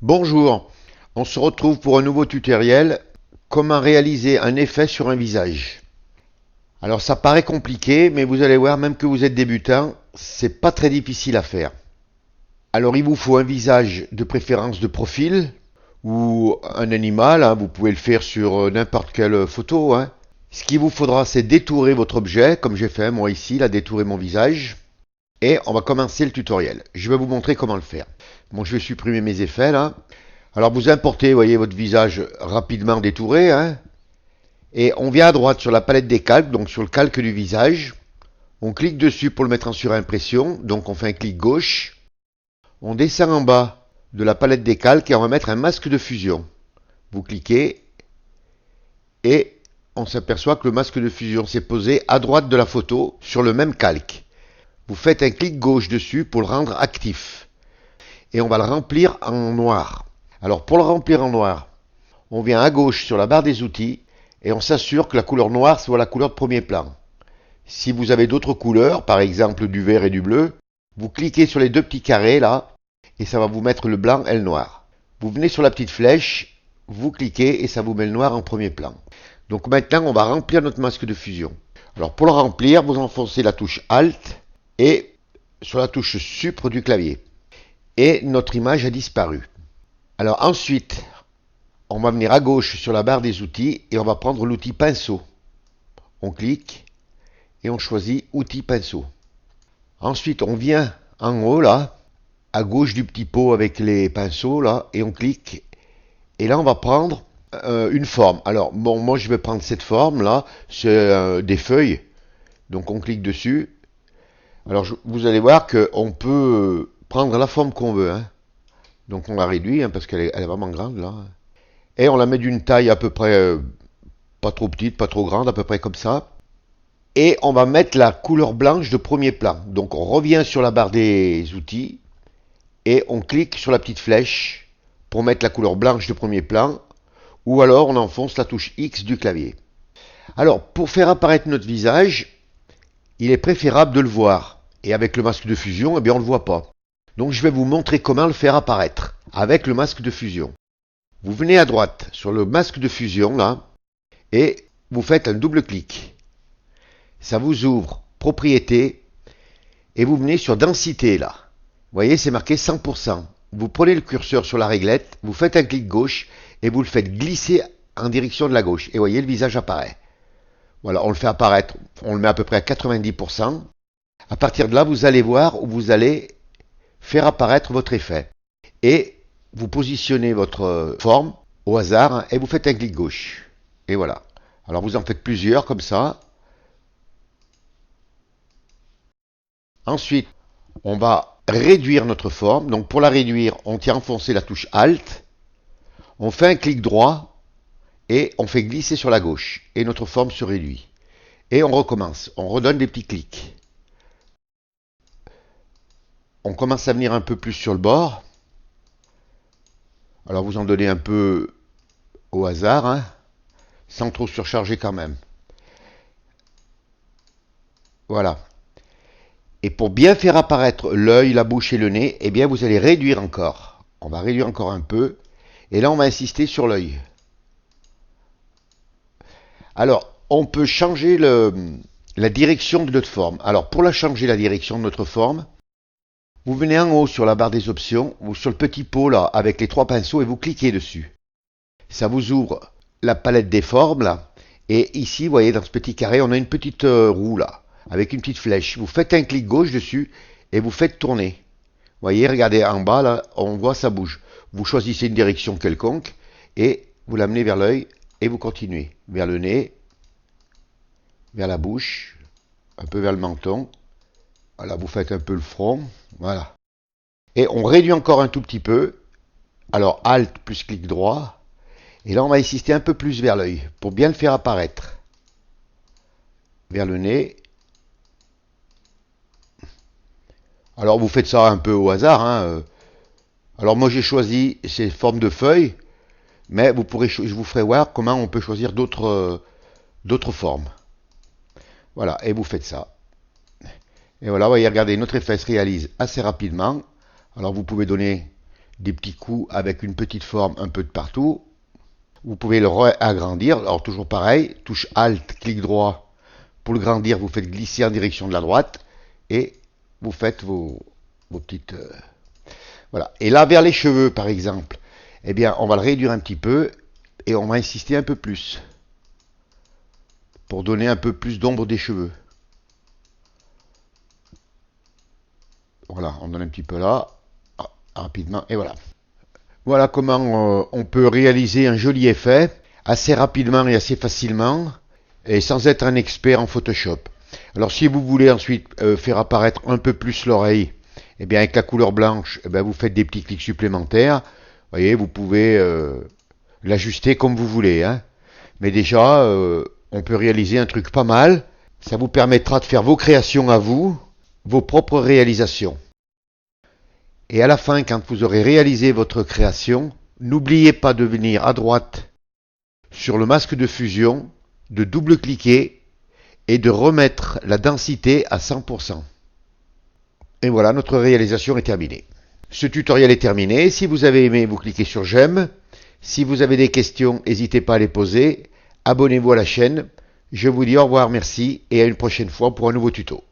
Bonjour, on se retrouve pour un nouveau tutoriel, comment réaliser un effet sur un visage. Alors ça paraît compliqué, mais vous allez voir, même que vous êtes débutant, c'est pas très difficile à faire. Alors il vous faut un visage de préférence de profil, ou un animal, hein, vous pouvez le faire sur n'importe quelle photo. Hein. Ce qu'il vous faudra, c'est détourer votre objet, comme j'ai fait moi ici, là, détourer mon visage. Et on va commencer le tutoriel. Je vais vous montrer comment le faire. Bon, je vais supprimer mes effets là. Alors vous importez, voyez, votre visage rapidement détouré, hein, et on vient à droite sur la palette des calques, donc sur le calque du visage. On clique dessus pour le mettre en surimpression, donc on fait un clic gauche. On descend en bas de la palette des calques et on va mettre un masque de fusion. Vous cliquez et on s'aperçoit que le masque de fusion s'est posé à droite de la photo sur le même calque. Vous faites un clic gauche dessus pour le rendre actif. Et on va le remplir en noir. Alors pour le remplir en noir, on vient à gauche sur la barre des outils et on s'assure que la couleur noire soit la couleur de premier plan. Si vous avez d'autres couleurs, par exemple du vert et du bleu, vous cliquez sur les deux petits carrés là et ça va vous mettre le blanc et le noir. Vous venez sur la petite flèche, vous cliquez et ça vous met le noir en premier plan. Donc maintenant on va remplir notre masque de fusion. Alors pour le remplir, vous enfoncez la touche Alt et sur la touche Sup du clavier. Et notre image a disparu. Alors ensuite, on va venir à gauche sur la barre des outils et on va prendre l'outil pinceau. On clique et on choisit outil pinceau. Ensuite, on vient en haut là, à gauche du petit pot avec les pinceaux là, et on clique. Et là, on va prendre une forme. Alors, bon, moi je vais prendre cette forme là, c'est des feuilles. Donc on clique dessus. Alors vous allez voir qu'on peut prendre la forme qu'on veut. Hein. Donc on la réduit hein, parce qu'elle est vraiment grande là. Et on la met d'une taille à peu près pas trop petite, pas trop grande, à peu près comme ça. Et on va mettre la couleur blanche de premier plan. Donc on revient sur la barre des outils et on clique sur la petite flèche pour mettre la couleur blanche de premier plan. Ou alors on enfonce la touche X du clavier. Alors pour faire apparaître notre visage, il est préférable de le voir. Et avec le masque de fusion, eh bien on ne le voit pas. Donc je vais vous montrer comment le faire apparaître avec le masque de fusion. Vous venez à droite sur le masque de fusion là et vous faites un double clic. Ça vous ouvre propriété et vous venez sur densité là. Vous voyez, c'est marqué 100%. Vous prenez le curseur sur la réglette, vous faites un clic gauche et vous le faites glisser en direction de la gauche. Et vous voyez, le visage apparaît. Voilà, on le fait apparaître, on le met à peu près à 90%. À partir de là, vous allez voir où vous allez faire apparaître votre effet. Et vous positionnez votre forme au hasard hein, et vous faites un clic gauche. Et voilà. Alors vous en faites plusieurs comme ça. Ensuite, on va réduire notre forme. Donc pour la réduire, on tient enfoncé la touche Alt. On fait un clic droit et on fait glisser sur la gauche. Et notre forme se réduit. Et on recommence. On redonne des petits clics. On commence à venir un peu plus sur le bord. Alors vous en donnez un peu au hasard, hein, sans trop surcharger quand même. Voilà. Et pour bien faire apparaître l'œil, la bouche et le nez, eh bien vous allez réduire encore. On va réduire encore un peu. Et là on va insister sur l'œil. Alors, on peut changer la direction de notre forme. Alors pour la changer la direction de notre forme, vous venez en haut sur la barre des options, ou sur le petit pot là, avec les trois pinceaux, et vous cliquez dessus. Ça vous ouvre la palette des formes là. Et ici, vous voyez, dans ce petit carré, on a une petite roue là, avec une petite flèche. Vous faites un clic gauche dessus et vous faites tourner. Vous voyez, regardez en bas là, on voit ça bouge. Vous choisissez une direction quelconque et vous l'amenez vers l'œil et vous continuez. Vers le nez, vers la bouche, un peu vers le menton. Voilà, vous faites un peu le front. Voilà. Et on réduit encore un tout petit peu. Alors Alt plus clic droit. Et là, on va insister un peu plus vers l'œil pour bien le faire apparaître. Vers le nez. Alors, vous faites ça un peu au hasard. Hein. Alors, moi, j'ai choisi ces formes de feuilles. Mais vous pourrez, je vous ferai voir comment on peut choisir d'autres formes. Voilà, et vous faites ça. Et voilà, vous voyez, regardez, notre effet se réalise assez rapidement. Alors, vous pouvez donner des petits coups avec une petite forme un peu de partout. Vous pouvez le réagrandir. Alors toujours pareil, touche Alt, clic droit. Pour le grandir, vous faites glisser en direction de la droite et vous faites vos petites... voilà. Et là, vers les cheveux, par exemple, eh bien, on va le réduire un petit peu et on va insister un peu plus pour donner un peu plus d'ombre des cheveux. Voilà, on donne un petit peu là, rapidement, et voilà. Voilà comment on peut réaliser un joli effet assez rapidement et assez facilement et sans être un expert en Photoshop. Alors si vous voulez ensuite faire apparaître un peu plus l'oreille, eh bien avec la couleur blanche, eh bien, vous faites des petits clics supplémentaires. Vous voyez, vous pouvez l'ajuster comme vous voulez. Hein. Mais déjà, on peut réaliser un truc pas mal. Ça vous permettra de faire vos créations à vous, vos propres réalisations. Et à la fin, quand vous aurez réalisé votre création, n'oubliez pas de venir à droite sur le masque de fusion, de double-cliquer et de remettre la densité à 100%. Et voilà, notre réalisation est terminée. Ce tutoriel est terminé. Si vous avez aimé, vous cliquez sur j'aime. Si vous avez des questions, n'hésitez pas à les poser. Abonnez-vous à la chaîne. Je vous dis au revoir, merci et à une prochaine fois pour un nouveau tuto.